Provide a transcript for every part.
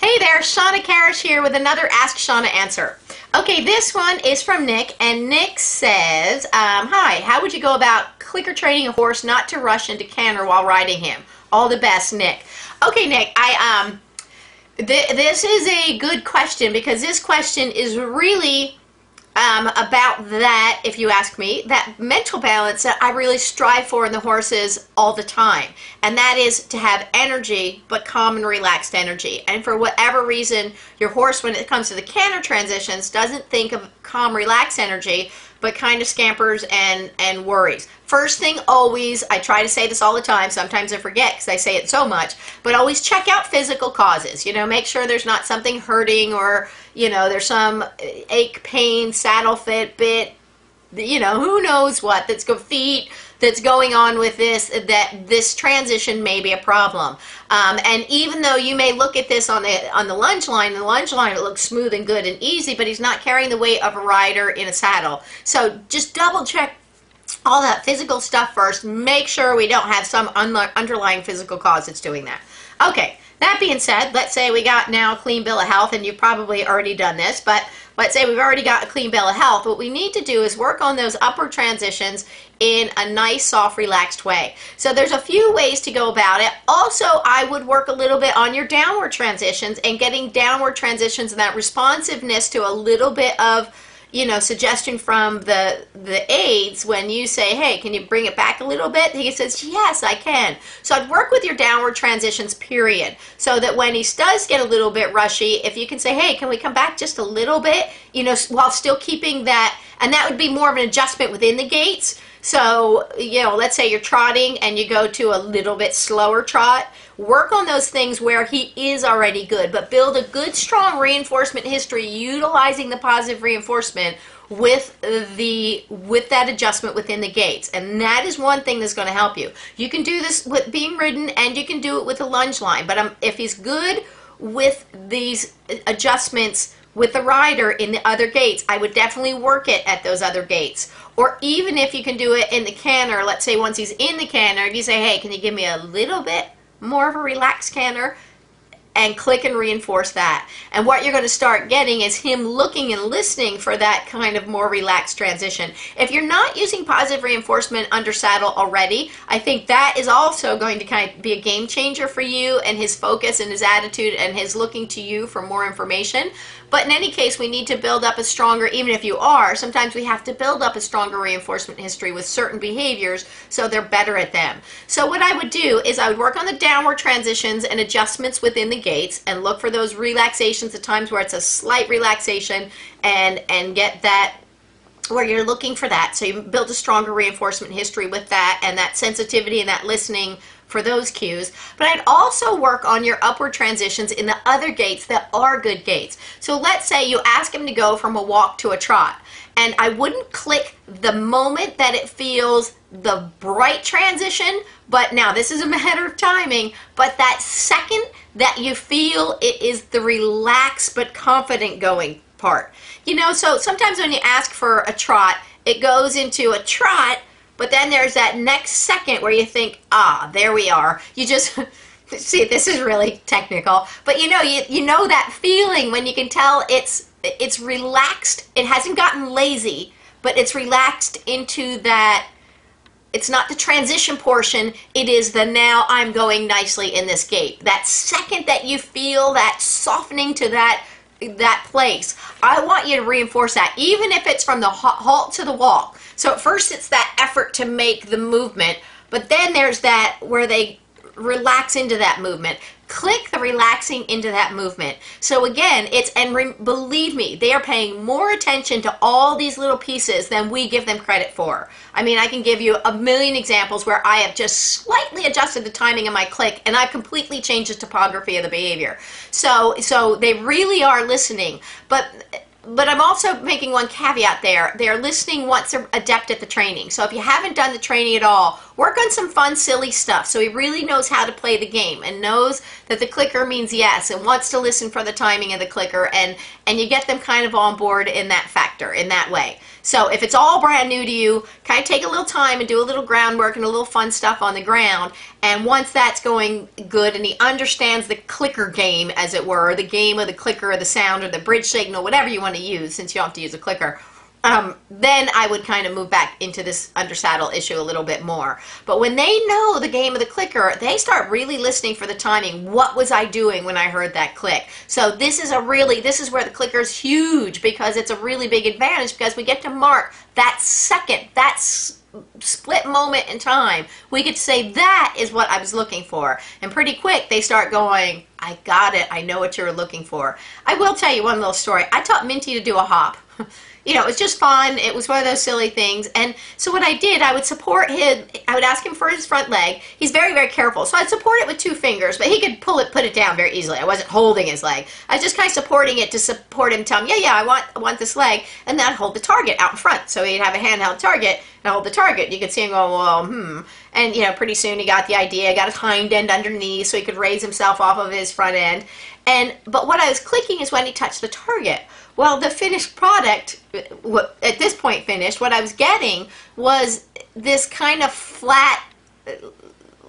Hey there, Shawna Karrasch here with another Ask Shawna answer. Okay, this one is from Nick, and Nick says, hi, how would you go about clicker training a horse not to rush into canter while riding him? All the best, Nick. Okay, Nick, this is a good question because this question is really about that, if you ask me, that mental balance that I really strive for in the horses all the time. And that is to have energy, but calm and relaxed energy. And for whatever reason, your horse, when it comes to the canter transitions, doesn't think of calm, relaxed energy, but kind of scampers and worries. First thing always, I try to say this all the time, sometimes I forget because I say it so much, but always check out physical causes. You know, make sure there's not something hurting or, you know, there's some ache, pain, saddle fit, bit, you know, who knows what, that's going on with this, that this transition may be a problem. And even though you may look at this on the lunge line, it looks smooth and good and easy, but he's not carrying the weight of a rider in a saddle. So just double check all that physical stuff first. Make sure we don't have some underlying physical cause that's doing that. Okay, that being said, let's say we got now a clean bill of health, and you've probably already done this, but let's say we've already got a clean bill of health. What we need to do is work on those upward transitions in a nice, soft, relaxed way. So there's a few ways to go about it. Also, I would work a little bit on your downward transitions and getting downward transitions and that responsiveness to a little bit of, you know, suggestion from the aides. When you say, hey, can you bring it back a little bit? He says, yes, I can. So I'd work with your downward transitions, period. So that when he does get a little bit rushy, if you can say, hey, can we come back just a little bit, you know, while still keeping that, and that would be more of an adjustment within the gaits. So, you know, let's say you're trotting and you go to a little bit slower trot. Work on those things where he is already good, but build a good, strong reinforcement history utilizing the positive reinforcement with that adjustment within the gaits. And that is one thing that's going to help you. You can do this with being ridden, and you can do it with a lunge line. But if he's good with these adjustments with the rider in the other gaits, I would definitely work it at those other gaits. Or even if you can do it in the canter, let's say once he's in the canter, you say, hey, can you give me a little bit more of a relaxed canter, and click and reinforce that. And what you're going to start getting is him looking and listening for that kind of more relaxed transition. If you're not using positive reinforcement under saddle already, I think that is also going to kind of be a game changer for you and his focus and his attitude and his looking to you for more information. But in any case, we need to build up a stronger, even if you are, sometimes we have to build up a stronger reinforcement history with certain behaviors so they're better at them. So what I would do is I would work on the downward transitions and adjustments within the gaits and look for those relaxations at times where it's a slight relaxation and get that where you're looking for that. So you build a stronger reinforcement history with that and that sensitivity and that listening for those cues. But I'd also work on your upward transitions in the other gaits that are good gaits. So let's say you ask him to go from a walk to a trot, and I wouldn't click the moment that it feels the bright transition, but now this is a matter of timing, but that second that you feel it is the relaxed but confident going part. You know, so sometimes when you ask for a trot, it goes into a trot, but then there's that next second where you think, ah, there we are. You just, see, this is really technical, but you know that feeling when you can tell it's relaxed. It hasn't gotten lazy, but it's relaxed into that. It's not the transition portion, it is the now I'm going nicely in this gait. That second that you feel that softening to that place, I want you to reinforce that, even if it's from the halt to the walk. So at first it's that effort to make the movement, but then there's that where they relax into that movement. Click the relaxing into that movement. So again, believe me, they are paying more attention to all these little pieces than we give them credit for. I mean, I can give you a million examples where I have just slightly adjusted the timing of my click and I've completely changed the topography of the behavior. So they really are listening. But but I'm also making one caveat there. They're listening once they're adept at the training. So if you haven't done the training at all, work on some fun, silly stuff so he really knows how to play the game and knows that the clicker means yes and wants to listen for the timing of the clicker, and you get them kind of on board in that factor, in that way. So if it's all brand new to you, kind of take a little time and do a little groundwork and a little fun stuff on the ground. And once that's going good and he understands the clicker game, as it were, the game of the clicker or the sound or the bridge signal, whatever you want to use, since you don't have to use a clicker, then I would kind of move back into this undersaddle issue a little bit more. But when they know the game of the clicker, they start really listening for the timing. What was I doing when I heard that click? So this is where the clicker is huge, because it's a really big advantage, because we get to mark that second, that split moment in time. We get to say, that is what I was looking for. And pretty quick, they start going, I got it. I know what you were looking for. I will tell you one little story. I taught Minty to do a hop. You know, it was just fun. It was one of those silly things. And so what I did, I would support him. I would ask him for his front leg. He's very, very careful. So I'd support it with 2 fingers, but he could put it down very easily. I wasn't holding his leg. I was just kind of supporting it to support him, tell him, yeah, I want this leg. And then I'd hold the target out in front. So he'd have a handheld target and hold the target. You could see him go, well, And, you know, pretty soon he got the idea. Got his hind end underneath so he could raise himself off of his front end. But what I was clicking is when he touched the target. Well, the finished product, at this point finished, what I was getting was this kind of flat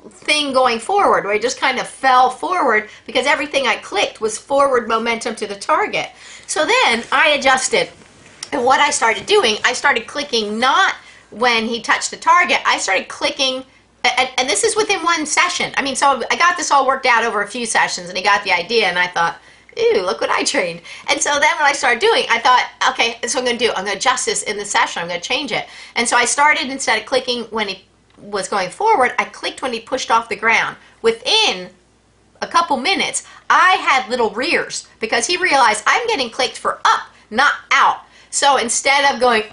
thing going forward, where it just kind of fell forward because everything I clicked was forward momentum to the target. So then I adjusted. And what I started doing, I started clicking not when he touched the target. I started clicking, and this is within 1 session. I mean, so I got this all worked out over a few sessions, and he got the idea, and I thought, ooh, look what I trained. And so then when I started doing, I thought, okay, that's what I'm going to do. I'm going to adjust this in the session. I'm going to change it. And so I started, instead of clicking when he was going forward, I clicked when he pushed off the ground. Within a couple minutes, I had little rears, because he realized I'm getting clicked for up, not out. So instead of going,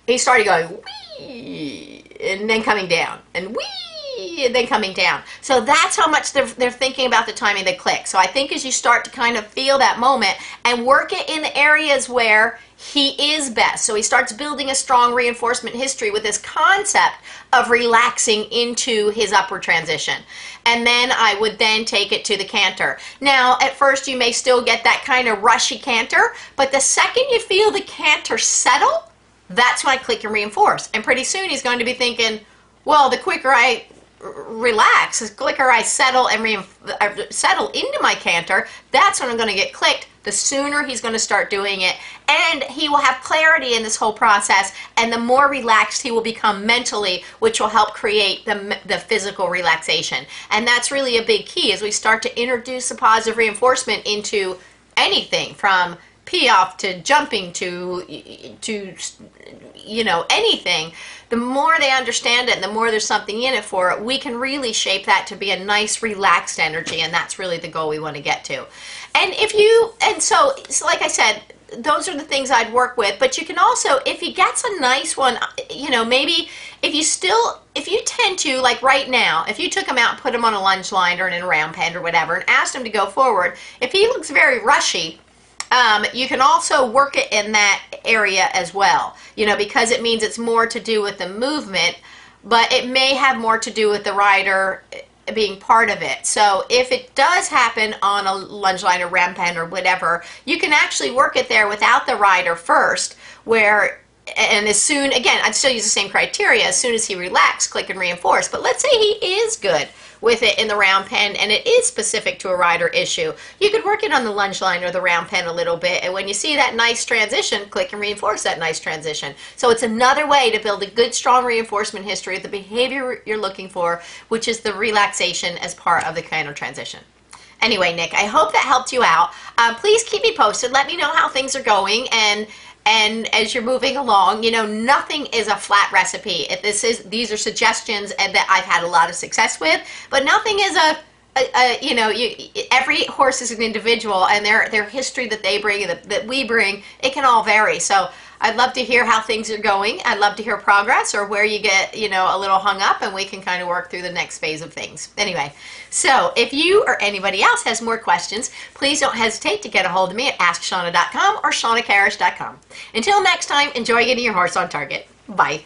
he started going, wee, and then coming down, and wee, and then coming down. So that's how much they're thinking about the timing of the click. So I think as you start to kind of feel that moment and work it in the areas where he is best. So he starts building a strong reinforcement history with this concept of relaxing into his upward transition. And then I would then take it to the canter. Now, at first you may still get that kind of rushy canter, but the second you feel the canter settle, that's when I click and reinforce. And pretty soon he's going to be thinking, well, the quicker I relax, the quicker I settle and settle into my canter, that's when I'm going to get clicked. The sooner he's going to start doing it, and he will have clarity in this whole process, and the more relaxed he will become mentally, which will help create the physical relaxation. And that's really a big key as we start to introduce a positive reinforcement into anything from pee-off to jumping to you know, anything. The more they understand it and the more there's something in it for it, we can really shape that to be a nice relaxed energy, and that's really the goal we want to get to. And so like I said, those are the things I'd work with, but you can also, if he gets a nice one, you know, maybe if you tend to, like right now, if you took him out and put him on a lunge line or in a round pen or whatever and asked him to go forward, if he looks very rushy, you can also work it in that area as well, you know, because it means it's more to do with the movement, but it may have more to do with the rider being part of it. So if it does happen on a lunge line or ram pen or whatever, you can actually work it there without the rider first, and as soon, again, I'd still use the same criteria. As soon as he relaxes, click and reinforce. But let's say he is good with it in the round pen and it is specific to a rider issue. You could work it on the lunge line or the round pen a little bit, and when you see that nice transition, click and reinforce that nice transition. So it's another way to build a good, strong reinforcement history of the behavior you're looking for, which is the relaxation as part of the canter transition. Anyway, Nick, I hope that helped you out. Please keep me posted. Let me know how things are going, and as you're moving along, you know, nothing is a flat recipe. These are suggestions and that I've had a lot of success with, but nothing is you know, every horse is an individual, and their history that they bring, that we bring, it can all vary. So I'd love to hear how things are going. I'd love to hear progress or where you get, you know, a little hung up, and we can kind of work through the next phase of things. Anyway, so if you or anybody else has more questions, please don't hesitate to get a hold of me at askshawna.com or shawnakarrasch.com. Until next time, enjoy getting your horse on target. Bye.